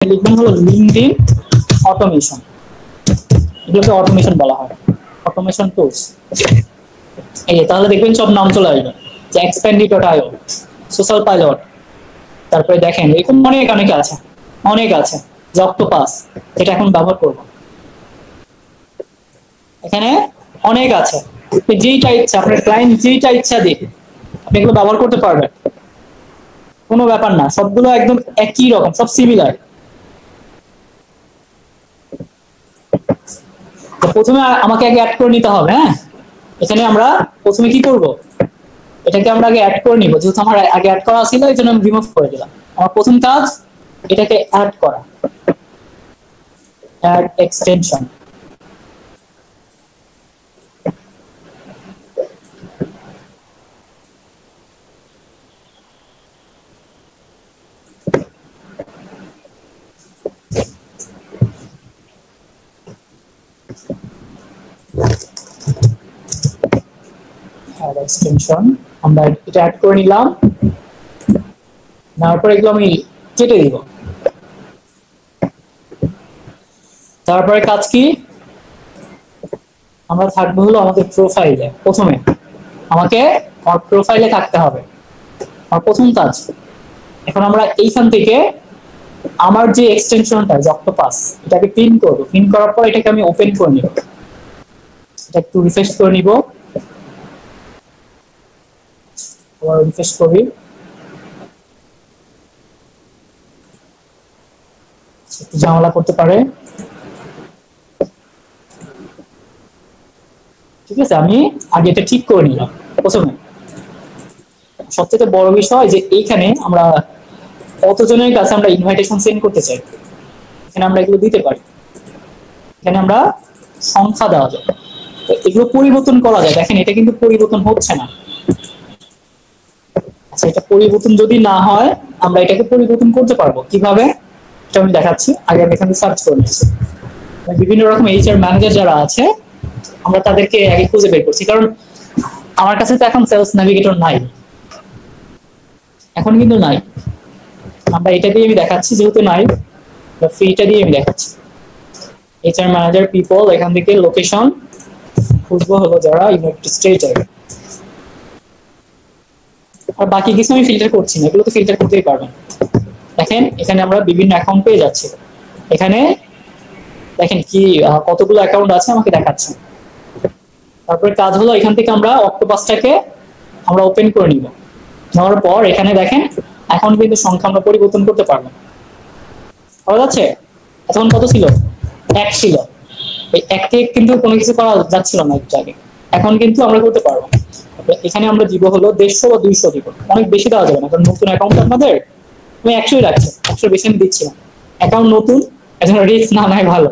লিখবেন হলো LinkedIn automation, এগুলোকে অটোমেশন বলা হয়, অটোমেশন টুলস। এই তাহলে দেখবেন সব নাম চলে আসবে, যে এক্সপেন্ডি.io, সোশ্যাল পাইলট, তারপরে দেখেন এরকম অনেক অনেক আছে, অনেক আছে, যে অক্টোপাস, এটা এখন ব্যবহার করব, এখানে অনেক আছে, যেইটা ইচ্ছা আপনার ক্লায়েন্ট যেইটা ইচ্ছা দিয়ে আপনি এগুলো ব্যবহার করতে পারবেন, কোনো ব্যাপার না, সবগুলো একদম একই রকম, সব সিমিলার। প্রথমে আমাকে আগে অ্যাড করে নিতে হবে। হ্যাঁ, এখানে আমরা প্রথমে কি করব, এটাকে আমরা আগে অ্যাড করে নিব, যেহেতু আমার আগে অ্যাড করা ছিল এই জন্য আমি রিমুভ করে দিলাম। আমার প্রথম কাজ এটাকে অ্যাড করা, অ্যাড এক্সটেনশন। এক্সটেনশন আমরা এটা অ্যাড করে নিলাম, তারপর এগুলো আমি কেটে দিব। তারপরে কাজ কি, আমরা থাকবো হলো আমাদের প্রোফাইলে, প্রথমে আমাকে আমার প্রোফাইলে থাকতে হবে, আমার প্রথম কাজ। এখন আমরা এইখান থেকে আমার যে এক্সটেনশনটা অক্টোপাস, এটাকে পিন করব, পিন করার পর এটাকে আমি ওপেন করে নিব, এটা একটু রিফ্রেশ করে নিব, আবার রিফ্রেশ করি, একটু ঝামেলা করতে পারে, ঠিক আছে। আমি আগে এটা ঠিক করে নিলাম। প্রথমে সবচেয়ে বড় বিষয় যে এইখানে আমরা কতজনের কাছে আমরা ইনভাইটেশন সেন্ড করতে চাই, এখানে আমরা এগুলো দিতে পারি, এখানে আমরা সংখ্যা দেওয়া যায়, এগুলো পরিবর্তন করা যায়। দেখেন এটা কিন্তু পরিবর্তন হচ্ছে না। আচ্ছা, এটা পরিবর্তন যদি না হয় আমরা এটাকে পরিবর্তন করতে পারবো কিভাবে, এটা আমি দেখাচ্ছি। আগে আমি এখানে সার্চ করে নিচ্ছি, বিভিন্ন রকম এইচআর ম্যানেজার যারা আছে আমরা তাদেরকে আগে খুঁজে বের করছি, কারণ আমার কাছে তো এখন সেলস নেভিগেটর নাই, এখন কিন্তু নাই। আমরা এটা দিয়ে আমি দেখাচ্ছি, যেহেতু নাই ফ্রিটা দিয়ে আমি দেখাচ্ছি। এইচআর ম্যানেজার পিপল, এখান থেকে লোকেশন খুঁজবো হলো যারা ইউনাইটেড স্টেটে, আর বাকি কিছু আমি ফিল্টার করছি না, এগুলো তো ফিল্টার করতেই পারবেন। দেখেন এখানে আমরা বিভিন্ন অ্যাকাউন্ট পেয়ে যাচ্ছি, এখানে দেখেন কি কতগুলো অ্যাকাউন্ট আছে আমাকে দেখাচ্ছে। তারপরে কাজ হলো এখান থেকে আমরা অক্টোপাসটাকে আমরা ওপেন করে নিব, নেওয়ার পর এখানে দেখেন এখন কিন্তু সংখ্যা আমরা পরিবর্তন করতে পারবো, পাওয়া যাচ্ছে। এখন কত ছিল, 1 ছিল, এই 1 থেকে কিন্তু কোনো কিছু করা যাচ্ছিল না একটু আগে, এখন কিন্তু আমরা করতে পারবো। এখানে আমরা দিব হলো 150 বা 200 দিব, অনেক বেশি দেওয়া যাবে না, কারণ নতুন অ্যাকাউন্ট আপনাদের, আমি 100ই রাখছি, 100 বেশি আমি দিচ্ছি না, অ্যাকাউন্ট নতুন, এজন্য রিস্ক না নেয় ভালো।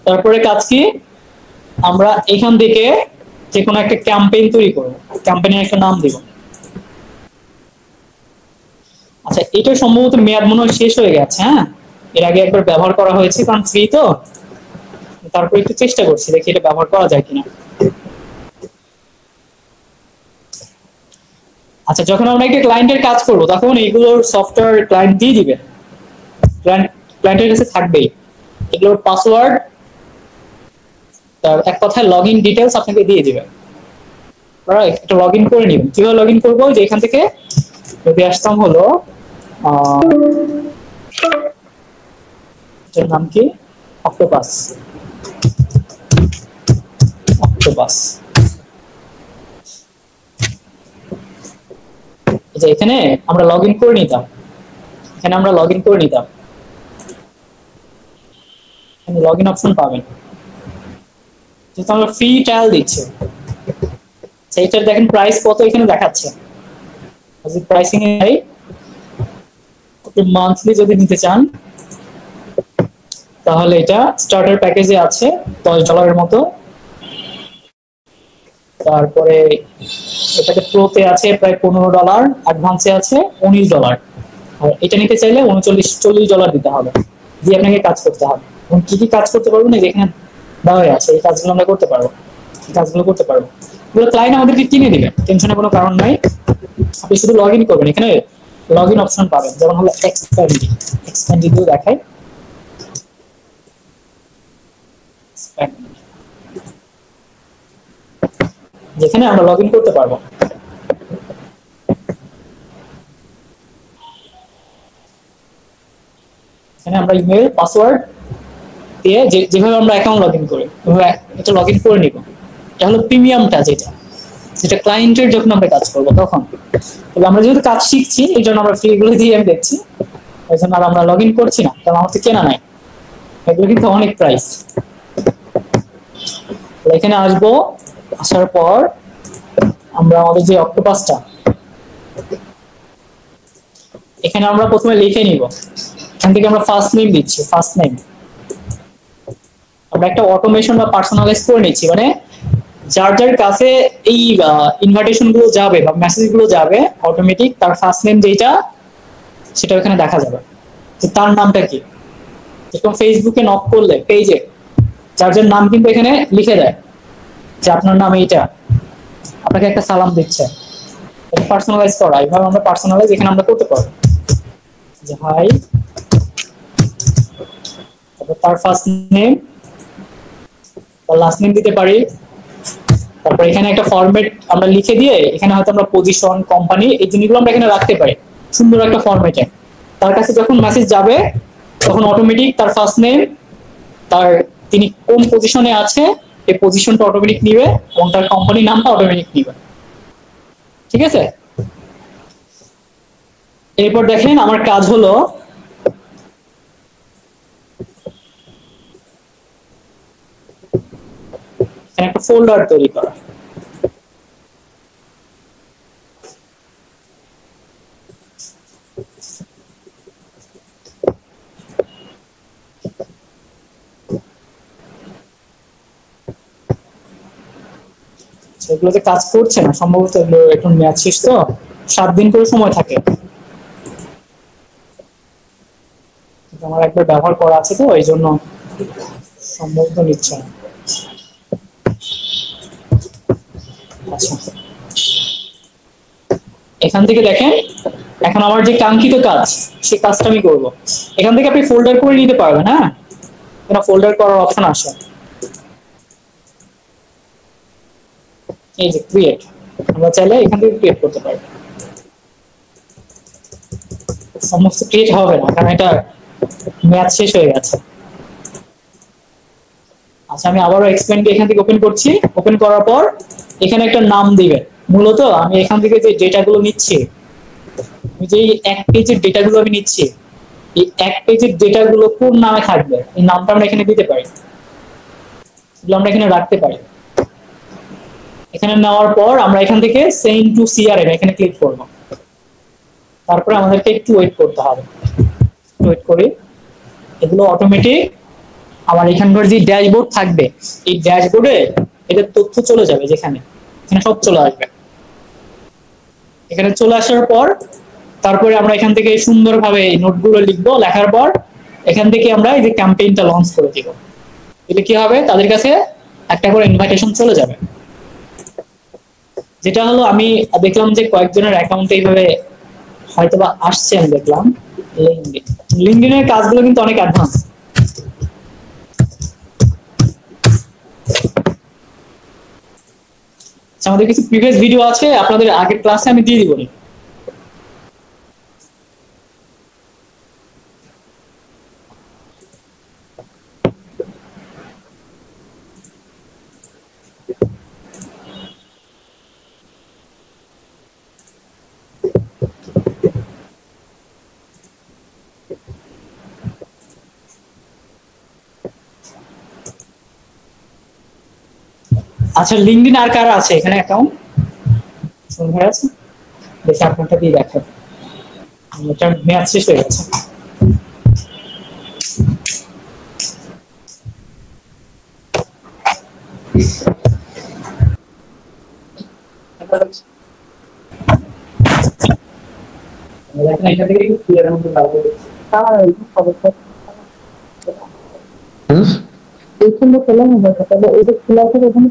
তারপরে কাজ কি, আমরা এখান থেকে যে কোনো একটা ক্যাম্পেইন তৈরি করবো, ক্যাম্পেইনের একটা নাম দিব। আচ্ছা, এটা সম্ভবত মেয়াদ মনে হয় শেষ হয়ে গেছে। হ্যাঁ, এর আগে একবার ব্যবহার করা হয়েছে, কারণ ফ্রি তো, তারপরে একটু চেষ্টা করছি দেখি এটা ব্যবহার করা যায় কিনা। আচ্ছা, যখন আমরা একটা ক্লায়েন্টের কাজ করবো তখন এইগুলোর সফটওয়্যার ক্লায়েন্ট দিয়ে দিবে, ক্লায়েন্টের কাছে থাকবেই এগুলোর পাসওয়ার্ড, তার এক কথায় লগ ইন ডিটেলস আপনাকে দিয়ে দিবে। রাইট, এটা লগ ইন করে নিবেন। কিভাবে লগ ইন করবো, যে এখান থেকে যদি আসতাম হলো এটার নাম কি, অক্টোপাস, অক্টোপাস। এখানে আমরা লগ ইন করে নিতাম, এখানে আমরা লগ ইন করে নিতাম, এখানে লগ ইন অপশন পাবেন, যেহেতু আমরা ফ্রি ট্রায়াল দিচ্ছি। সেইটার দেখেন প্রাইস কত এখানে দেখাচ্ছে, প্রাইসিং এ যাই, মান্থলি যদি নিতে চান তাহলে এটা স্টার্টার প্যাকেজে আছে $10 মতো, তারপরে এটাতে প্রোতে আছে প্রায় $15, অ্যাডভান্সে আছে $19, আর এটা নিতে চাইলে $40 দিতে হবে, দিয়ে আপনাকে কাজ করতে হবে। এবং কি কি কাজ করতে পারবো না, যেখানে দেওয়া আছে এই কাজগুলো আমরা করতে পারবো, এই কাজগুলো করতে পারবো, এগুলো ক্লায়েন্ট আমাদেরকে কিনে দিবে, টেনশনের কোনো কারণ নাই। আপনি শুধু লগ ইন করবেন, এখানে লগ ইন অপশন পাবেন, যেমন হলো এক্সপ্যান্ডি দিয়ে দেখাই। যেখানে আমরা লগ ইন করতে পারবো। এখানে আমরা ইমেল পাসওয়ার্ড দিয়ে যেভাবে আমরা অ্যাকাউন্ট লগ ইন করি এটা লগ ইন করে নিব। এটা হলো প্রিমিয়ামটা, যেটা ক্লায়েন্টের যখন আমরা কাজ করবো তখন। তবে আমরা যেহেতু কাজ শিখছি এই জন্য আমরা ফ্রি গুলো দিয়ে আমি দেখছি, এই জন্য আর আমরা লগ ইন করছি না, কারণ আমার তো কেনা নাই, এগুলো কিন্তু অনেক প্রাইস। এখানে আসবো, আসার পর আমরা আমাদের যে অক্টোপাসটা এখানে আমরা প্রথমে লিখে নিব। এখান থেকে আমরা ফার্স্ট নেম দিচ্ছি, ফার্স্ট নেম। আমরা একটা অটোমেশন বা পার্সোনালাইজ করে নিচ্ছি, মানে যার যার কাছে এই ইনভাইটেশন গুলো যাবে বা মেসেজ গুলো যাবে অটোমেটিক তার ফার্স্ট নেম যেটা সেটা এখানে দেখা যাবে যে তার নামটা কি। যেরকম ফেসবুকে নক করলে পেজে যার যার নাম কিন্তু এখানে লিখে দেয় যে আপনার নাম এইটা, আপনাকে একটা সালাম দিচ্ছে। এটা পার্সোনালাইজ করা, এইভাবে আমরা পার্সোনালাইজ এখানে আমরা করতে পারবো যে হাই, তার ফার্স্ট নেম বা লাস্ট নেম দিতে পারি। তারপর এখানে একটা ফরম্যাট আমরা লিখে দিয়ে এখানে হয়তো আমরা পজিশন, কোম্পানি, এই জিনিসগুলো আমরা এখানে রাখতে পারি সুন্দর একটা ফরম্যাটে। তার কাছে যখন মেসেজ যাবে তখন অটোমেটিক তার ফার্স্ট নেম, তার তিনি কোন পজিশনে আছে এই পজিশনটা অটোমেটিক নিবে এবং তার কোম্পানি নামটা অটোমেটিক নিবে। ঠিক আছে, এরপর দেখেন আমার কাজ হলো একটা ফোল্ডার তৈরি করা। সেগুলোতে কাজ করছে না সম্ভবত, এগুলো এখন ম্যাচ শেষ তো 7 দিন করে সময় থাকে, আমার একবার ব্যবহার করা আছে তো এই জন্য সম্ভবত নিচ্ছে না। আচ্ছা, এখান থেকে দেখেন এখন আমার যে কাঙ্ক্ষিত কাজ সেই কাজটা আমি করবো। এখান থেকে আপনি ফোল্ডার করে নিতে পারবেন। হ্যাঁ, এখানে ফোল্ডার করার অপশন আসে, এই যে ক্রিয়েট, আমরা চাইলে এখান থেকে ক্রিয়েট করতে পারি। সমস্ত ক্রিয়েট হবে না কারণ এটা ম্যাচ শেষ হয়ে গেছে। আচ্ছা, আমি আবারও এক্সপ্যান্ড এখান থেকে ওপেন করছি। ওপেন করার পর এখানে একটা নাম দিবেন। মূলত আমি এখান থেকে যে ডেটাগুলো নিচ্ছি, যে এক পেজের ডেটাগুলো আমি নিচ্ছি, এই এক পেজের ডেটাগুলো কোন নামে থাকবে এই নামটা আমরা এখানে দিতে পারি, এগুলো আমরা এখানে রাখতে পারি। এখানে নেওয়ার পর আমরা এখান থেকে সেন্ড টু সিআরএম এখানে ক্লিক করব। তারপরে আমাদেরকে একটু ওয়েট করতে হবে, ওয়েট করি। এগুলো অটোমেটিক আমার এখানকার যে ড্যাশবোর্ড থাকবে এই ড্যাশবোর্ডে এটার তথ্য চলে যাবে, যেখানে এখানে সব চলে আসবে। এখানে চলে আসার পর তারপরে আমরা এখান থেকে সুন্দরভাবে এই নোটগুলো লিখবো। লেখার পর এখান থেকে আমরা এই যে ক্যাম্পেইনটা লঞ্চ করে দিব। এটা কি হবে, তাদের কাছে একটা করে ইনভাইটেশন চলে যাবে। যেটা হলো আমি দেখলাম যে কয়েকজনের অ্যাকাউন্টে এইভাবে হয়তোবা আসছে, আমি দেখলাম লিঙ্কডইনের কাজগুলো কিন্তু অনেক অ্যাডভান্স। আমাদের কিছু প্রিভিয়াস ভিডিও আছে, আপনাদের আগের ক্লাসে আমি দিয়ে দিব। আচ্ছা, লিঙ্কডইন আর কারা আছে এখানে অ্যাকাউন্ট? সন্ধ্যা আছে, দেখি আপনারটা দিয়ে দেখেন। এটা ম্যাচ শেষ হয়ে গেছে। দেখেন এটা থেকে একটু ক্লিয়ার হতে পারবে। এইখানে খোলা হবে, তাহলে এটা খোলা আছে ওখানে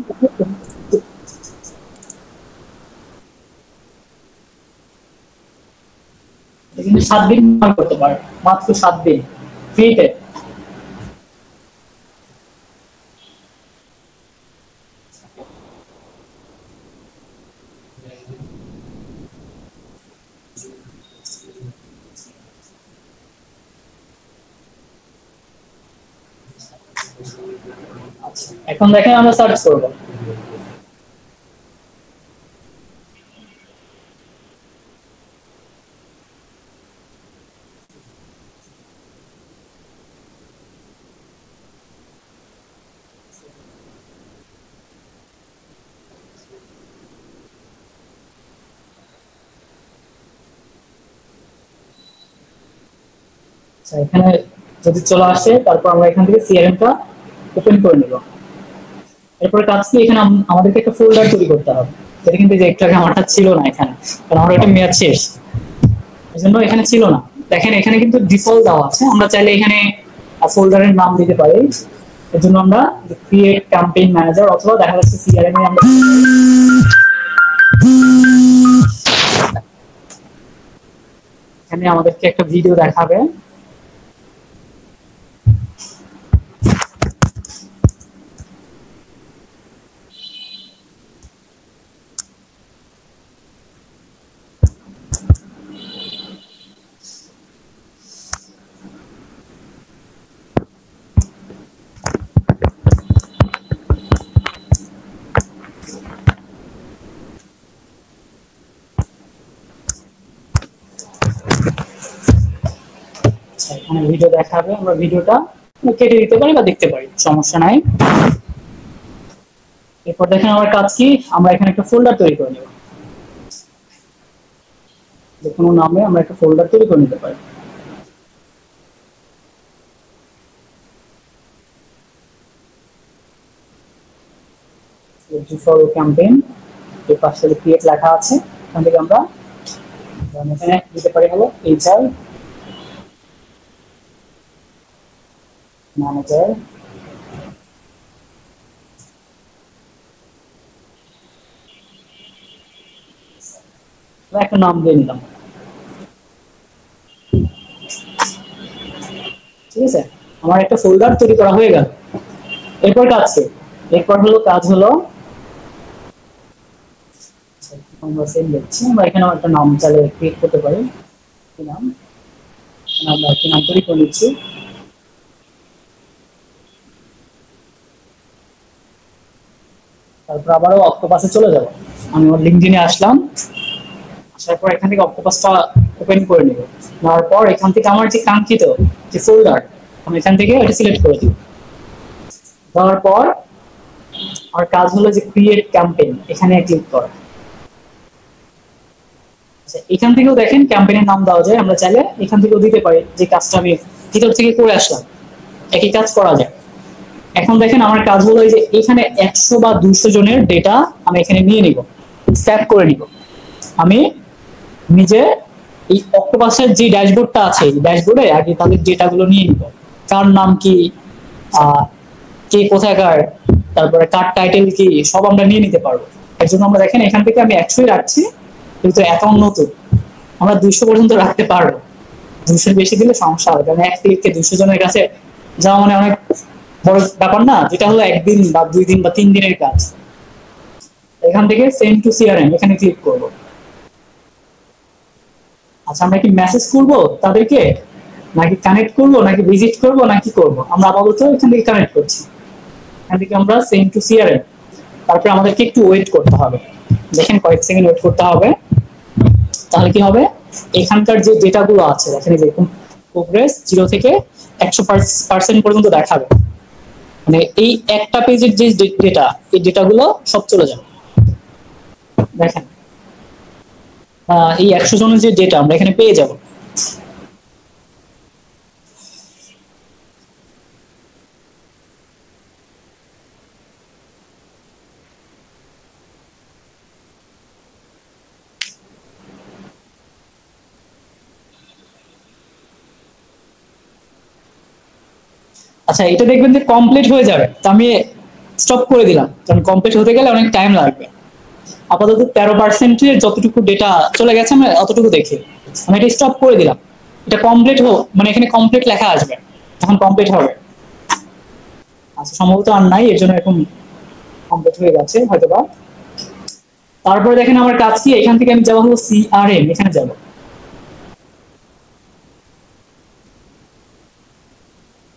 কিন্তু 7 দিন ব্যবহার করতে পারে, মাত্র 7 দিন ফ্রিতে। এখন দেখেন আমরা সার্চ করব। এখানে যদি চলে আসে তারপর আমরা এখান থেকে সিআরএমটা ওপেন করে নিব। এরপরে কাজ কি, এখানে আমাদেরকে একটা ফোল্ডার তৈরি করতে হবে, যেটা কিন্তু যে একটু আগে আমারটা ছিল না এখানে, কারণ আমার এটা মেয়াদ শেষ, এই জন্য এখানে ছিল না। দেখেন এখানে কিন্তু ডিফল্ট দেওয়া আছে, আমরা চাইলে এখানে ফোল্ডারের নাম দিতে পারি। এর জন্য আমরা ক্রিয়েট ক্যাম্পেইন ম্যানেজার অথবা দেখা যাচ্ছে সিআরএম এ আমরা এখানে আমাদেরকে একটা ভিডিও দেখাবে। এখানে ভিডিও দেখাবে, আমরা ভিডিওটা কেটে দিতে পারি বা দেখতে পারি, সমস্যা নাই। এরপর দেখেন আমার কাজ কি, আমরা এখানে একটা ফোল্ডার তৈরি করে নেব, যে কোনো নামে আমরা একটা ফোল্ডার তৈরি করে নিতে পারি। ডিফল্ট ক্যাম্পেইন এর পাশে ক্রিয়েট লেখা আছে, এখান থেকে আমরা এখানে দিতে পারি হলো এইচআর ম্যানেজার। একটা নাম দিয়ে নিলাম, ঠিক আছে, আমার একটা ফোল্ডার তৈরি করা হয়ে গেল। এরপর কাজ কি, এরপর হলো কাজ হলো আমরা সেম দেখছি, আমরা এখানে একটা নাম চাইলে ক্রিয়েট করতে পারি। কি নাম, আমরা একটা নাম তৈরি করে নিচ্ছি। তারপর আবারও অক্টোপাসে চলে যাব, আমি আমার লিঙ্কডিনে আসলাম, আসার পর এখান থেকে অক্টোপাসটা ওপেন করে নিব। নেওয়ার পর এখান থেকে আমার যে কাঙ্ক্ষিত যে ফোল্ডার, আমি এখান থেকে এটা সিলেক্ট করে দিব। দেওয়ার পর আর কাজ হলো যে ক্রিয়েট ক্যাম্পেইন, এখানে ক্লিক করা। এখান থেকেও দেখেন ক্যাম্পেইনের নাম দেওয়া যায়, আমরা চাইলে এখান থেকেও দিতে পারি যে কাজটা আমি ভিতর থেকে করে আসলাম, একই কাজ করা যায়। এখন দেখেন আমার কাজ হলো যে এখানে 100 বা 200 জনের ডেটা আমি এখানে নিয়ে নিব, সেভ করে নিব। আমি নিজে এই অক্টোপাসের যে ড্যাশবোর্ডটা আছে, এই ড্যাশবোর্ডে আগে তাদের ডেটাগুলো নিয়ে নিব, কার নাম কি, কে কোথাকার, তারপরে কার টাইটেল কি, সব আমরা নিয়ে নিতে পারবো। এর জন্য আমরা দেখেন এখান থেকে আমি 100ই রাখছি, কিন্তু অ্যাকাউন্ট নতুন, আমরা 200 পর্যন্ত রাখতে পারবো। 200 বেশি দিলে সমস্যা হবে, কারণ এক ক্লিকে 200 জনের কাছে যাওয়া মানে অনেক বড় ব্যাপার না, যেটা হলো একদিন বা 2 দিন বা 3 দিনের কাজ। এখান থেকে সেন্ড টু সিআরএম এখানে ক্লিক করব। আচ্ছা, আমরা কি মেসেজ করব তাদেরকে, নাকি কানেক্ট করব, নাকি ভিজিট করব, নাকি করব? আমরা আপাতত এখান থেকে কানেক্ট করছি, এখান থেকে আমরা সেন্ড টু সিআরএম। তারপরে আমাদেরকে একটু ওয়েট করতে হবে, দেখেন কয়েক সেকেন্ড ওয়েট করতে হবে। তাহলে কি হবে, এখানকার যে ডেটাগুলো আছে দেখেন যেরকম প্রোগ্রেস 0 থেকে 100% পর্যন্ত দেখাবে, মানে এই একটা পেজের যে ডেটা, এই ডেটাগুলো সব চলে যাবে। দেখেন এই 100 জনের যে ডেটা আমরা এখানে পেয়ে যাব। আচ্ছা, এটা দেখবেন যে কমপ্লিট হয়ে যাবে, তো আমি স্টপ করে দিলাম, কারণ কমপ্লিট হতে গেলে অনেক টাইম লাগবে। আপাতত 13% যতটুকু ডেটা চলে গেছে আমরা অতটুকু দেখি। আমি এটা স্টপ করে দিলাম, এটা কমপ্লিট হোক, মানে এখানে কমপ্লিট লেখা আসবে, এখন কমপ্লিট হবে। আচ্ছা সম্ভবত আর নাই, এর জন্য এখন কমপ্লিট হয়ে গেছে হয়তোবা। তারপরে দেখেন আমার কাজ কি, এখান থেকে আমি যাবো হলো সিআরএম, এখানে যাব।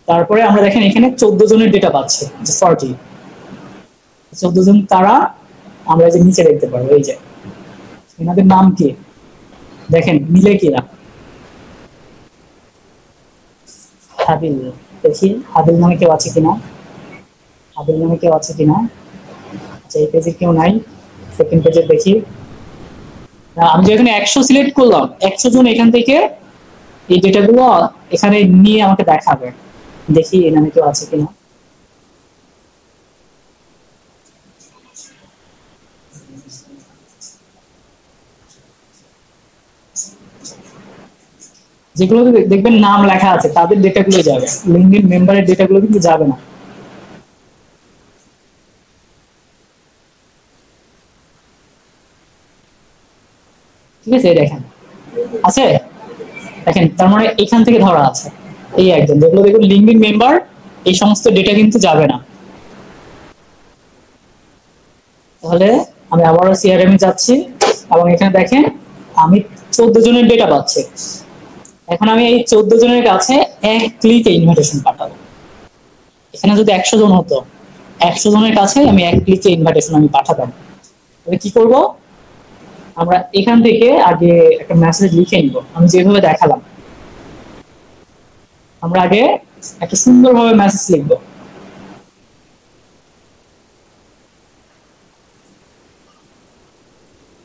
তারপরে আমরা দেখেন এখানে 14 জনের ডেটা পাচ্ছি, 40 14 জন তারা আমরা যে নিচে দেখতে পারবো, এই যে এনাদের নাম কি দেখেন মিলে কিনা। হাবিল, দেখি হাবিল নামে কেউ আছে কিনা, হাবিল নামে কেউ আছে কিনা। আচ্ছা এই পেজে কেউ নাই, সেকেন্ড পেজে দেখি। আমি যে এখানে 100 সিলেক্ট করলাম, 100 জন এখান থেকে এই ডেটাগুলো এখানে নিয়ে আমাকে দেখাবে, দেখি এই নামে কেউ আছে কিনা। যেগুলো দেখবেন নাম লেখা আছে তাদের ডেটাগুলো যাবে, লিঙ্কডইন মেম্বারের ডেটাগুলো কিন্তু যাবে না। ঠিক আছে দেখেন আছে, দেখেন তার মানে এখান থেকে ধরা আছে এই একজন, যেগুলো দেখুন লিঙ্কডইন মেম্বার, এই সমস্ত ডেটা কিন্তু যাবে না। তাহলে আমি আবারও সিআরএম এ যাচ্ছি এবং এখানে দেখেন আমি 14 জনের ডেটা পাচ্ছি। এখন আমি এই 14 জনের কাছে এক ক্লিকে ইনভাইটেশন পাঠাবো। এখানে যদি 100 জন হতো, 100 জনের কাছে আমি এক ক্লিকে ইনভাইটেশন আমি পাঠাতাম। তাহলে কি করব, আমরা এখান থেকে আগে একটা মেসেজ লিখে নিব, আমি যেভাবে দেখালাম। আমরা আগে একটা সুন্দরভাবে মেসেজ লিখব।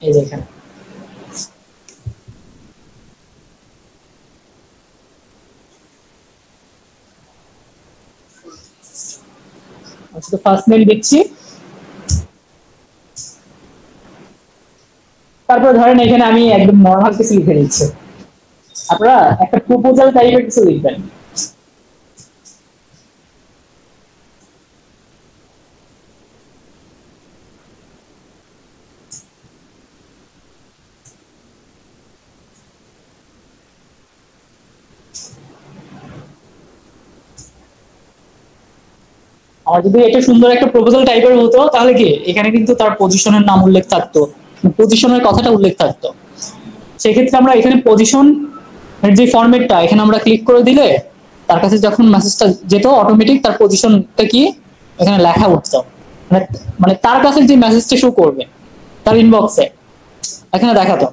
এই যে এখানে আচ্ছা ফার্স্ট নেম দিচ্ছি, তারপর ধরেন এখানে আমি একদম নরমাল কিছু লিখে দিচ্ছি, আপনারা একটা প্রপোজাল টাইপের কিছু লিখবেন। আর যদি এটা সুন্দর একটা প্রপোজাল টাইপের হতো তাহলে কি এখানে কিন্তু তার পজিশনের নাম উল্লেখ থাকতো, পজিশনের কথাটা উল্লেখ থাকতো। সেক্ষেত্রে আমরা এখানে পজিশন এর যে ফরম্যাটটা এখানে আমরা ক্লিক করে দিলে তার কাছে যখন মেসেজটা যেত অটোমেটিক তার পজিশনটা কি এখানে লেখা উঠতো, মানে তার কাছে যে মেসেজটা শো করবে তার ইনবক্সে এখানে দেখাতো,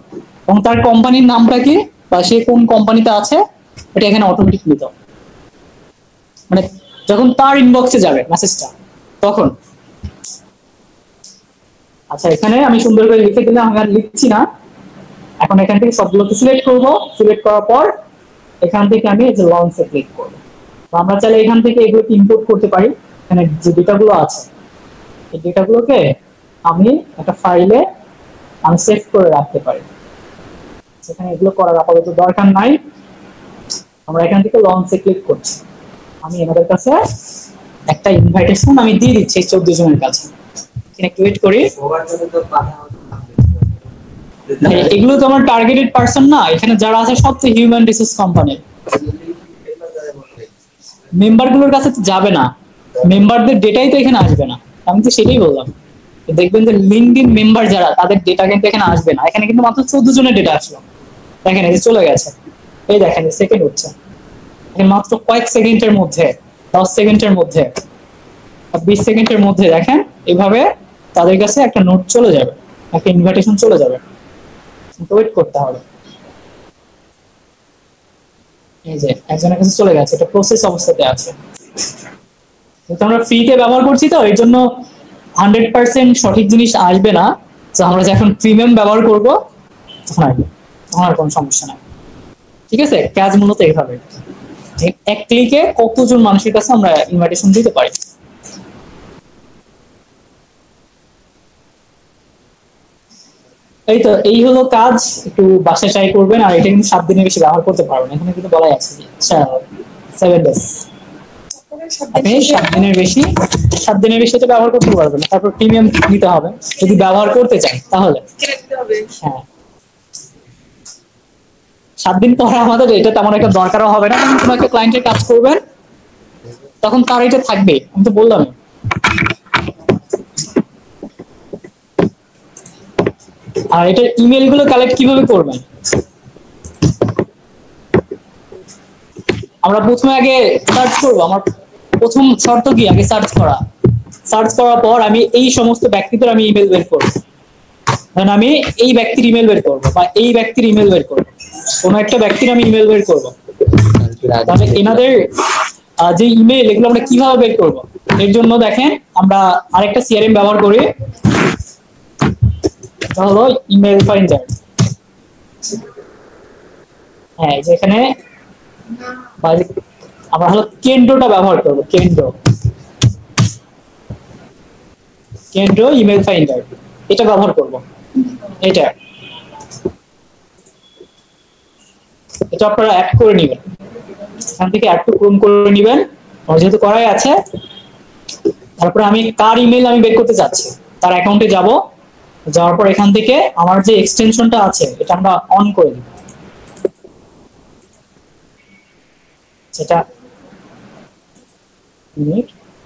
এবং তার কোম্পানির নামটা কি বা সে কোন কোম্পানিতে আছে এটা এখানে অটোমেটিক নিত, মানে যখন তার ইনবক্সে যাবে মেসেজটা তখন। আচ্ছা এখানে আমি সুন্দর করে লিখে দিলাম, আমি আর লিখছি না। এখন এখান থেকে সবগুলোকে সিলেক্ট করব, সিলেক্ট করার পর এখান থেকে আমি এই যে লঞ্চে ক্লিক করব। তো আমরা চাইলে এখান থেকে এগুলো ইম্পোর্ট করতে পারি, এখানে যে ডেটাগুলো আছে এই ডেটাগুলোকে আমি একটা ফাইলে আমি সেভ করে রাখতে পারি। সেখানে এগুলো করার আপাতত দরকার নাই, আমরা এখান থেকে লঞ্চে ক্লিক করছি। আমি এনাদের কাছে একটা ইনভাইটেশন আমি দিয়ে দিচ্ছি 14 জনের কাছে, এখানে ক্লিক করি। এগুলো তো আমার টার্গেটেড পারসন না, এখানে যারা আছে সব তো হিউম্যান রিসোর্স কোম্পানি, মেম্বারগুলোর কাছে তো যাবে না, মেম্বারদের ডেটাই তো এখানে আসবে না। আমি তো সেটাই বললাম, দেখবেন যে লিঙ্কডইন মেম্বার যারা তাদের ডেটা কিন্তু এখানে আসবে না। এখানে কিন্তু মাত্র 14 জনের ডেটা আসলো, দেখেন এই যে চলে গেছে, এই দেখেন সেকেন্ড হচ্ছে মাত্র কয়েক সেকেন্ডের মধ্যে, 10 সেকেন্ডের মধ্যে, 20 সেকেন্ডের মধ্যে দেখেন এইভাবে তাদের কাছে একটা নোট চলে যাবে, একটা ইনভাইটেশন চলে যাবে। ওয়েট করতে হবে। এই যে একজনের কাছে চলে গেছে, এটা প্রসেস অবস্থাতে আছে। কিন্তু আমরা ফ্রিতে ব্যবহার করছি তো এর জন্য 100% সঠিক জিনিস আসবে না। তো আমরা যখন প্রিমিয়াম ব্যবহার করব তখন আসবে, তখন আর কোনো সমস্যা নাই। ঠিক আছে, কাজ মূলত এইভাবে এক ক্লিকে কতজন মানুষের কাছে আমরা ইনভাইটেশন দিতে পারি। এই তো এই হলো কাজ, একটু বাসায় ট্রাই করবেন। আর এটা কিন্তু 7 দিনের বেশি ব্যবহার করতে পারবেন, এখানে কিন্তু বলাই আছে 7 ডেজ, আপনি 7 দিনের বেশি এটা ব্যবহার করতে পারবেন। তারপর প্রিমিয়াম নিতে হবে যদি ব্যবহার করতে চান তাহলে। হ্যাঁ 7 দিন পরে আমাদের এটা তেমন একটা দরকারও হবে না, কারণ কোনো একটা ক্লায়েন্টের কাজ করবেন তখন তার এটা থাকবে। আমি তো বললাম। আর এটার ইমেল গুলো কালেক্ট কিভাবে করবেন? আমরা প্রথমে আগে সার্চ করবো। আমার প্রথম শর্ত কি, আগে সার্চ করা। সার্চ করার পর আমি এই সমস্ত ব্যক্তিদের আমি ইমেল বের করবো। কারণ আমি এই ব্যক্তির ইমেল বের করবো বা এই ব্যক্তির ইমেল বের করবো, কোনো একটা ব্যক্তির আমি ইমেল বের করবো। তাহলে এনাদের যে ইমেল, এগুলো আমরা কিভাবে বের করবো? এর জন্য দেখেন আমরা আরেকটা সিআরএম ব্যবহার করি, এটা হলো ইমেল ফাইন্ডার। হ্যাঁ, যেখানে আমরা হলো কেন্দ্রটা ব্যবহার করবো। কেন্দ্র ইমেল ফাইন্ডার, এটা ব্যবহার করব। এটা আপনারা অ্যাড করে নেবেন, এখান থেকে অ্যাড টু ক্রোম করে নেবেন, যেহেতু করাই আছে। তারপরে আমি কার ইমেল আমি বের করতে চাচ্ছি, তার অ্যাকাউন্টে যাব। যাওয়ার পর এখান থেকে আমার যে এক্সটেনশনটা আছে এটা আমরা অন করে দিব। সেটা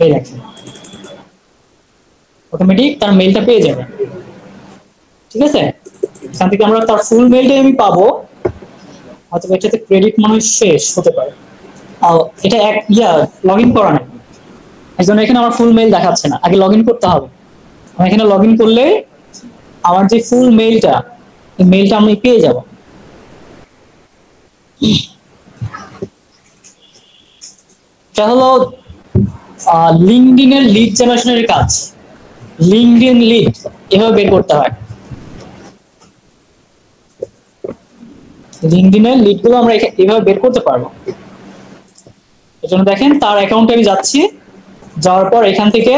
এই দেখেন, অটোমেটিক তার মেইলটা পেয়ে যাবে। ঠিক আছে, এখান থেকে আমরা তার ফুল মেইলটাই আমি পাবো। হয়তো এটাতে ক্রেডিট মনে শেষ হতে পারে, এটা এক লগ ইন করা নেই, এই জন্য এখানে আমার ফুল মেইল দেখাচ্ছে না। আগে লগ ইন করতে হবে। আমি এখানে লগ ইন করলে আমার যে ফুল মেইলটা, এই মেইলটা আমি পেয়ে যাব। এটা হলো লিঙ্কডইনের লিড জেনারেশনের কাজ। লিঙ্কডইন লিড এভাবে বের করতে হয়। লিঙ্কডইনের লিড গুলো আমরা এভাবে বের করতে পারবো। এর জন্য দেখেন তার অ্যাকাউন্টে আমি যাচ্ছি, যাওয়ার পর এখান থেকে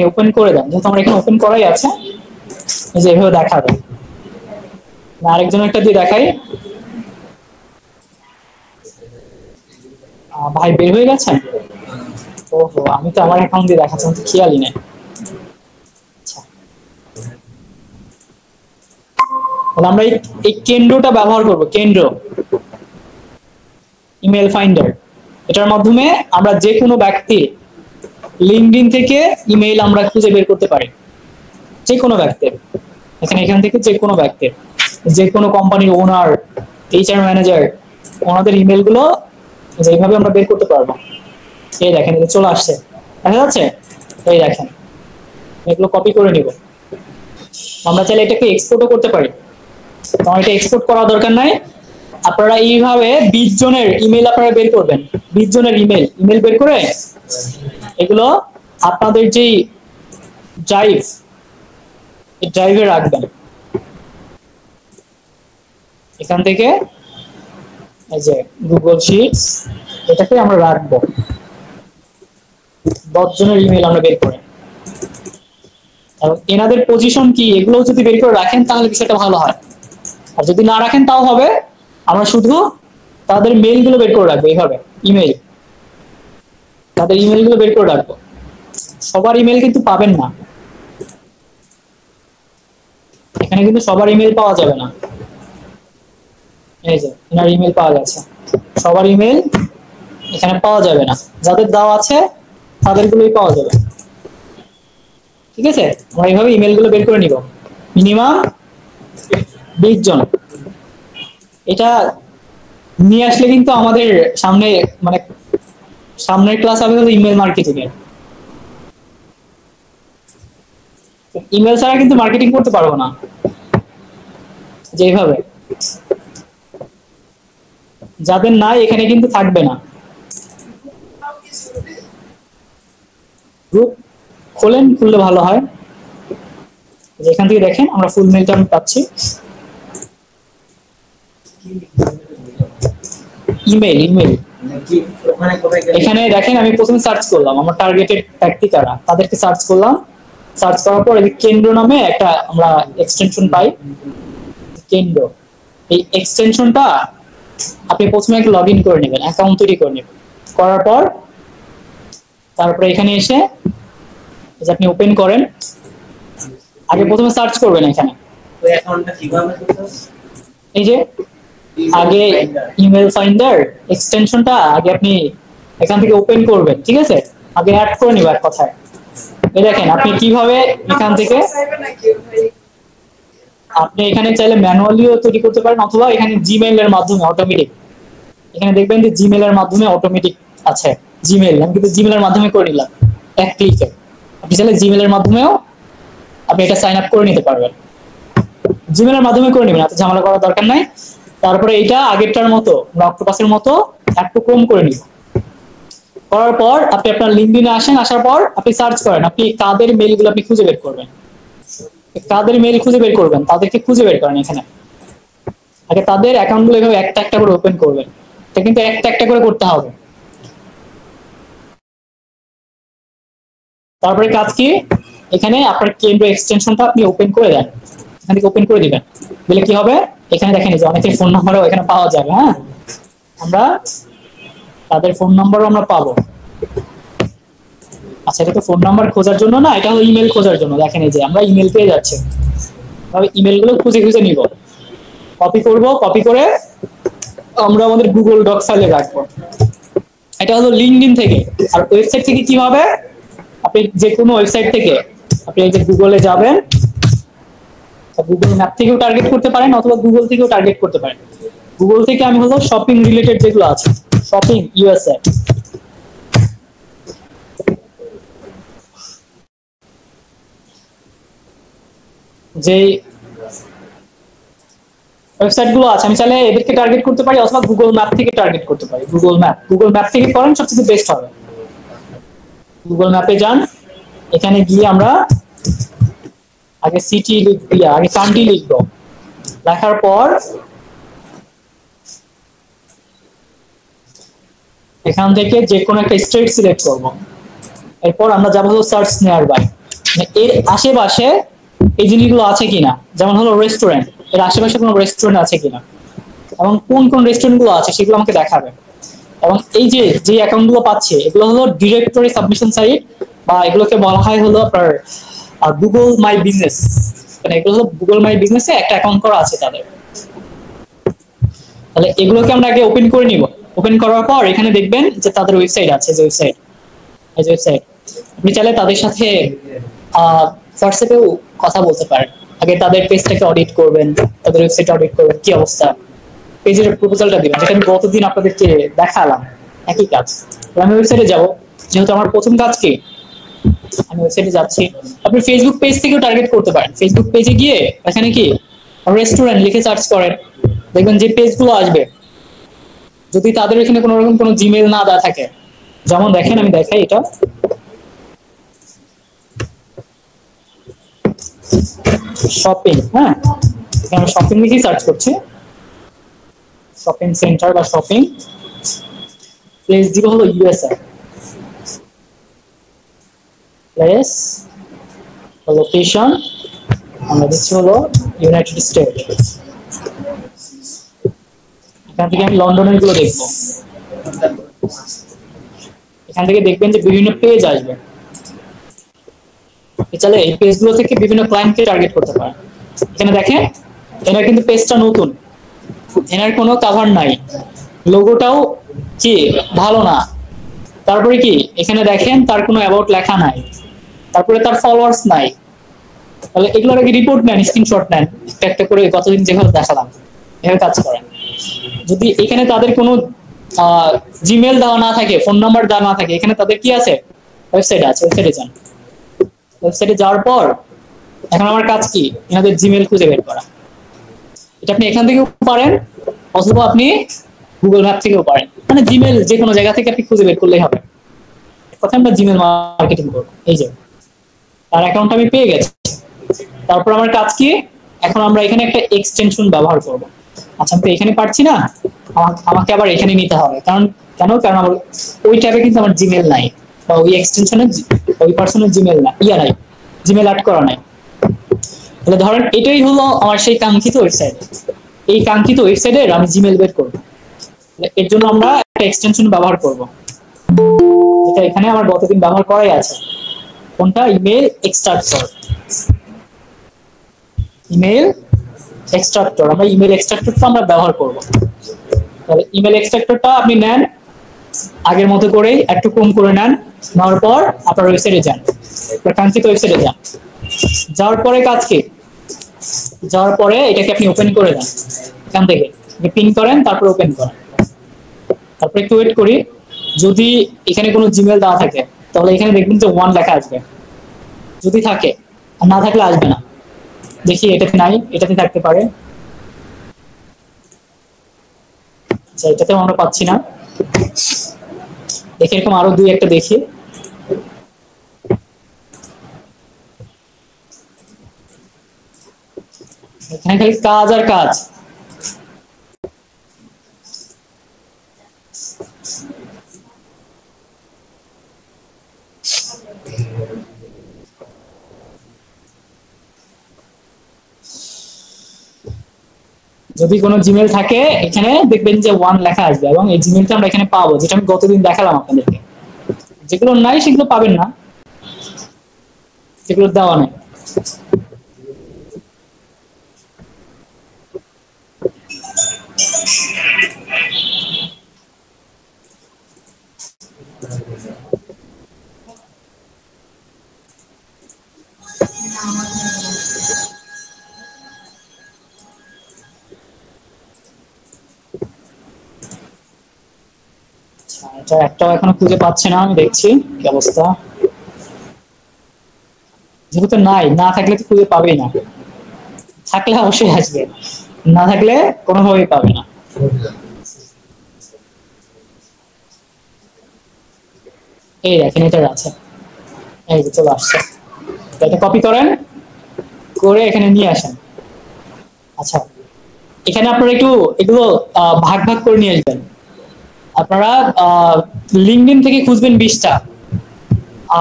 ওপেন করে দেন। যেহেতু আমার এখানে ওপেন করাই আছে, এই যে এভাবে দেখাবে। আরেকজন একটা দিয়ে দেখাই। ভাই বের হয়ে গেছেন? ওহো, আমি তো আমার অ্যাকাউন্ট দিয়ে দেখাচ্ছি, আমি তো খেয়ালই নেই। তাহলে আমরা এই কেন্দ্রটা ব্যবহার করব, কেন্দ্র ইমেল ফাইন্ডার। এটার মাধ্যমে আমরা যে কোনো ব্যক্তির লিঙ্কডইন থেকে ইমেল আমরা খুঁজে বের করতে পারি। যে কোনো ব্যক্তির, এখান থেকে যে কোনো ব্যক্তির, যে কোনো কোম্পানির ওনার, এইচআর ম্যানেজার, ওনাদের ইমেল গুলো এইভাবে আমরা বের করতে পারবো। এই দেখেন, এটা চলে আসছে, দেখা যাচ্ছে? এই দেখেন, এগুলো কপি করে নিব। আমরা চাইলে এটাকে এক্সপোর্টও করতে পারি, তো এটা এক্সপোর্ট করার দরকার নাই। আপনারা এইভাবে 20 জনের ইমেল আপনারা বের করবেন। 20 জনের ইমেল বের করে এগুলো আপনাদের যে ড্রাইভে রাখবেন। এখান থেকে এই যে গুগল শিটস, এটাকে আমরা রাখবো। 10 জনের ইমেল আমরা বের করে, এবং এনাদের পজিশন কি এগুলো যদি বের করে রাখেন তাহলে বিষয়টা ভালো হয়। আর যদি না রাখেন তাও হবে, আমরা শুধু তাদের মেইল গুলো বের করে রাখবো। এইভাবে ইমেল, তাদের ইমেল গুলো বের করে রাখবো। সবার ইমেল কিন্তু পাবেন না, এখানে কিন্তু সবার ইমেল পাওয়া যাবে না। এই যে এনার ইমেল পাওয়া গেছে, সবার ইমেল এখানে পাওয়া যাবে না। যাদের দেওয়া আছে তাদেরগুলোই পাওয়া যাবে। ঠিক আছে, আমরা এইভাবে ইমেল গুলো বের করে নিব। মিনিমাম 20 জন। এটা নিয়ে আসলে কিন্তু আমাদের সামনে মানে সামনের ক্লাস হবে হলো ইমেল মার্কেটিং এর। ইমেল ছাড়া কিন্তু মার্কেটিং করতে পারবো না। যেভাবে যাদের নাই এখানে কিন্তু থাকবে না। গ্রুপ খোলেন, খুললে ভালো হয়। এখান থেকে দেখেন আমরা ফুল মেলটা আমি পাচ্ছি। ইমেল এখানে দেখেন আমি প্রথমে সার্চ করলাম আমার টার্গেটেড ব্যক্তি কারা, তাদেরকে সার্চ করলাম। সার্চ করার পর কেন্দ্র নামে একটা আমরা এক্সটেনশন পাই। কেন্দ্র, এই এক্সটেনশনটা আপনি প্রথমে একটা লগ ইন করে নেবেন, অ্যাকাউন্ট তৈরি করে নেবেন। করার পর তারপরে এখানে এসে আপনি ওপেন করেন। আগে প্রথমে সার্চ করবেন এখানে। ওই অ্যাকাউন্টটা কিভাবে করতে হবে? এই যে আগে ইমেল ফাইন্ডার এক্সটেনশনটা আগে আপনি এখান থেকে ওপেন করবেন, ঠিক আছে? আগে অ্যাড করে নিবা এক কথায়। এই দেখেন আপনি কিভাবে এখান থেকে আপনি এখানে চাইলে ম্যানুয়ালিও তৈরি করতে পারেন, অথবা এখানে জিমেইল এর মাধ্যমে অটোমেটিক, এখানে দেখবেন যে জিমেইল এর মাধ্যমে অটোমেটিক আছে। জিমেইল আমি কিন্তু জিমেইল এর মাধ্যমে করে নিলাম এক ক্লিকে। আপনি চাইলে জিমেইল এর মাধ্যমেও আপনি এটা সাইন আপ করে নিতে পারবেন। জিমেইল এর মাধ্যমে করে নেবেন, এত ঝামেলা করার দরকার নাই। তারপরে এটা আগেরটার মতো অক্টোপাসের মতো একটু কম করে নিব। করার পর আপনি আপনার লিঙ্কডইনে আসেন, আসার পর আপনি সার্চ করেন আপনি কাদের মেইলগুলো আপনি খুঁজে বের করবেন, কাদের মেইল খুঁজে বের করবেন তাদেরকে খুঁজে বের করেন। এখানে আগে তাদের অ্যাকাউন্টগুলো এভাবে একটা একটা করে ওপেন করবেন, এটা কিন্তু একটা একটা করে করতে হবে। তারপরে কাজ কি, এখানে আপনার কেন্দ্র এক্সটেনশনটা আপনি ওপেন করে দেন, এখান থেকে ওপেন করে দিবেন। দিলে কি হবে, এখানে দেখেন যে অনেকের ফোন নাম্বারও এখানে পাওয়া যাবে। হ্যাঁ, আমরা তাদের ফোন নাম্বারও আমরা পাবো। আচ্ছা, এটা তো ফোন নাম্বার খোঁজার জন্য না, এটা হলো ইমেল খোঁজার জন্য। দেখেন এই যে আমরা ইমেল পেয়ে যাচ্ছি, তবে ইমেলগুলো খুঁজে খুঁজে নিব, কপি করব, কপি করে আমরা আমাদের গুগল ডক ফাইলে রাখবো। এটা হলো লিঙ্কডইন থেকে। আর ওয়েবসাইট থেকে কি হবে, আপনি যে কোনো ওয়েবসাইট থেকে আপনি এই যে গুগলে যাবেন, গুগল ম্যাপ থেকেও টার্গেট করতে পারেন অথবা গুগল থেকেও টার্গেট করতে পারেন। গুগল থেকে আমি হলো শপিং রিলেটেড যেগুলো আছে, শপিং ইউএসএ, যে ওয়েবসাইট গুলো আছে আমি চাইলে এদেরকে টার্গেট করতে পারি, অথবা গুগল ম্যাপ থেকে টার্গেট করতে পারি। গুগল ম্যাপ থেকে করেন সবচেয়ে বেস্ট হবে। গুগল ম্যাপে যান, এখানে গিয়ে আমরা আগে সিটি লিখবো, আগে কান্ট্রি লিখবো। লেখার পর এখান থেকে যে কোনো একটা স্টেট সিলেক্ট করব। এরপর আমরা যাবো হলো সার্চ নিয়ার বাই, এর আশেপাশে এই জিনিসগুলো আছে কিনা, যেমন হলো রেস্টুরেন্ট, এর আশেপাশে কোনো রেস্টুরেন্ট আছে কিনা এবং কোন কোন রেস্টুরেন্ট গুলো আছে সেগুলো আমাকে দেখাবে। এবং এই যে যে অ্যাকাউন্ট গুলো পাচ্ছে এগুলো হলো ডিরেক্টরি সাবমিশন সাইট, বা এগুলোকে বলা হয় হলো আপনার গুগল মাই বিজনেস। মানে এগুলো হলো গুগল মাই বিজনেসে একটা অ্যাকাউন্ট করা আছে তাদের। তাহলে এগুলোকে আমরা আগে ওপেন করে নিব। ওপেন করার পর এখানে দেখবেন যে তাদের ওয়েবসাইট আছে, যে ওয়েবসাইট, এই যে ওয়েবসাইট। আপনি চাইলে তাদের সাথে হোয়াটসঅ্যাপেও কথা বলতে পারেন। আগে তাদের পেজটাকে অডিট করবেন, তাদের ওয়েবসাইট অডিট করবেন, কি অবস্থা, পেজের প্রপোজালটা দিবেন, যেটা আমি গতদিন আপনাদেরকে দেখালাম, একই কাজ। আমি ওয়েবসাইটে যাব, যেহেতু আমার প্রথম কাজ কি, আমি ওয়েবসাইটে যাচ্ছি। আপনি ফেসবুক পেজ থেকেও টার্গেট করতে পারেন। ফেসবুক পেজে গিয়ে এখানে কি রেস্টুরেন্ট লিখে সার্চ করেন, দেখবেন যে পেজগুলো আসবে। যদি তাদের এখানে কোনো রকম কোনো জিমেইল না দেওয়া থাকে, যেমন দেখেন আমি দেখাই, এটা শপিং, হ্যাঁ আমি শপিং লিখে সার্চ করছি, শপিং সেন্টার বা শপিং প্লেস দিব হলো ইউএসএ, প্লেস লোকেশন আমরা দিচ্ছি হলো ইউনাইটেড স্টেট। এখান থেকে আমি লন্ডনের গুলো দেখবো। এখান থেকে দেখবেন যে বিভিন্ন পেজ আসবে, চাইলে এই পেজগুলো থেকে বিভিন্ন ক্লায়েন্টকে টার্গেট করতে পারেন। এখানে দেখেন এনার কিন্তু পেজটা নতুন, এনার কোনো কভার নাই, লোগোটাও কি ভালো না। তারপরে কি এখানে দেখেন তার কোনো অ্যাবাউট লেখা নাই, তারপরে তার ফলোয়ার্স নাই। তাহলে এগুলোর আগে রিপোর্ট নেন, স্ক্রিনশট নেন, একটা একটা করে কতদিন যেভাবে দেখালাম এভাবে কাজ করেন। যদি এখানে তাদের কোনো জিমেল দেওয়া না থাকে, ফোন নাম্বার দেওয়া না থাকে, এখানে তাদের কি আছে, ওয়েবসাইট আছে, ওয়েবসাইটে যান। ওয়েবসাইটে যাওয়ার পর এখন আমার কাজ কি, এনাদের জিমেল খুঁজে বের করা। এটা আপনি এখান থেকেও পারেন, অথবা আপনি গুগল ম্যাপ থেকেও পারেন। মানে জিমেল যে কোনো জায়গা থেকে আপনি খুঁজে বের করলেই হবে। কথা আমরা জিমেল মার্কেটিং করবো। এই যে তার অ্যাকাউন্ট আমি পেয়ে গেছি। তারপর আমার কাজ কি, এখন আমরা এখানে একটা এক্সটেনশন ব্যবহার করব। আচ্ছা আমি তো এখানে পারছি না, আমাকে আবার এখানে নিতে হবে। কারণ কারণ আমার ওই ট্যাবে কিন্তু আমার জিমেল নাই, বা ওই এক্সটেনশনের ওই পার্সনের জিমেল না, নাই, জিমেল অ্যাড করা নাই। তাহলে ধরেন এটাই হলো আমার সেই কাঙ্ক্ষিত ওয়েবসাইট। এই কাঙ্ক্ষিত ওয়েবসাইটের আমি জিমেল বের করব। এর জন্য আমরা একটা এক্সটেনশন ব্যবহার করব, যেটা এখানে আমার গতদিন ব্যবহার করাই আছে। কোনটা, ইমেল এক্সট্রাক্টর। ইমেল এক্সট্রাক্টর, আমরা ইমেল এক্সট্রাক্টরটা আমরা ব্যবহার করব। তাহলে ইমেল এক্সট্রাক্টরটা আপনি নেন, আগের মতো করেই একটু কম করে নেন, নেওয়ার পর আপনার ওয়েবসাইটে যান, কাঙ্ক্ষিত ওয়েবসাইটে যান। যাওয়ার পরে কাজ কি, যাওয়ার পরে এটাকে আপনি ওপেন করে দেন, এখান থেকে পিন করেন, তারপর ওপেন করেন। তারপর একটু ওয়েট করি, যদি এখানে কোনো জিমেল দেওয়া থাকে তাহলে এখানে দেখবেন যে 1 লেখা আসবে, যদি থাকে, আর না থাকলে আসবে না। দেখি এটাতে নাই, এটাতে থাকতে পারে। আচ্ছা, এটাতেও আমরা পাচ্ছি না। দেখি এরকম আরো 2-1টা দেখি। এখানে খালি কাজ আর কাজ। যদি কোনো জিমেল থাকে এখানে দেখবেন যে 1 লেখা আসবে, এবং এই জিমেলটা আমরা এখানে পাবো, যেটা আমি গতদিন দেখালাম আপনাদেরকে। যেগুলো নাই সেগুলো পাবেন না, সেগুলো দেওয়া নেই। এটা একটাও এখনো খুঁজে পাচ্ছে না, আমি দেখছি কি অবস্থা। যেহেতু নাই, না থাকলে তো খুঁজে পাবেই না, থাকলে অবশ্যই আসবে, না থাকলে কোনোভাবেই পাবে না। এই দেখেন এটা আছে, এই যে চলে আসছে। এটা কপি করেন, করে এখানে নিয়ে আসেন। আচ্ছা, এখানে আপনারা একটু এগুলো ভাগ ভাগ করে নিয়ে আসবেন। আপনারা লিঙ্কডইন থেকে খুঁজবেন 20টা,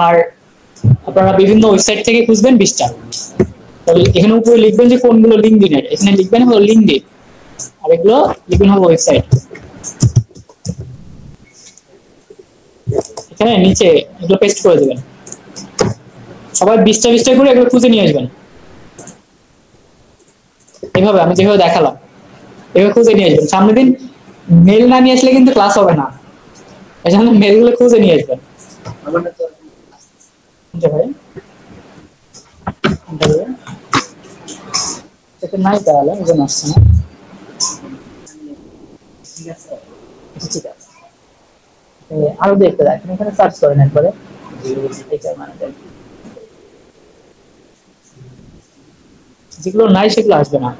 আর আপনারা বিভিন্ন ওয়েবসাইট থেকে খুঁজবেন 20টা। তাহলে এখানে উপরে লিখবেন যে কোনগুলো লিঙ্কডইনের, এখানে লিখবেন হলো লিঙ্কডইন, আর এগুলো লিখবেন হলো ওয়েবসাইট। এখানে নিচে এগুলো পেস্ট করে দেবেন। সবাই 20টা করে এগুলো খুঁজে নিয়ে আসবেন। এইভাবে আমি যেভাবে দেখালাম এভাবে খুঁজে নিয়ে আসবেন। সামনের দিন মেল না নিয়ে আসলে কিন্তু ক্লাস হবে না, এই জন্য মেলগুলো খুঁজে নিয়ে আসবেন। নাই তাহলে এই জন্য আসছে না। ঠিক আছে, আরো দেখতে দেখেন, এখানে সার্চ করেন একবারে। যেগুলো নাই সেগুলো আসবে না,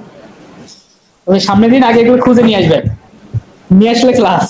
ওই সামনের দিন আগে এগুলো খুঁজে নিয়ে আসবেন, নিয়ে আসলে ক্লাস।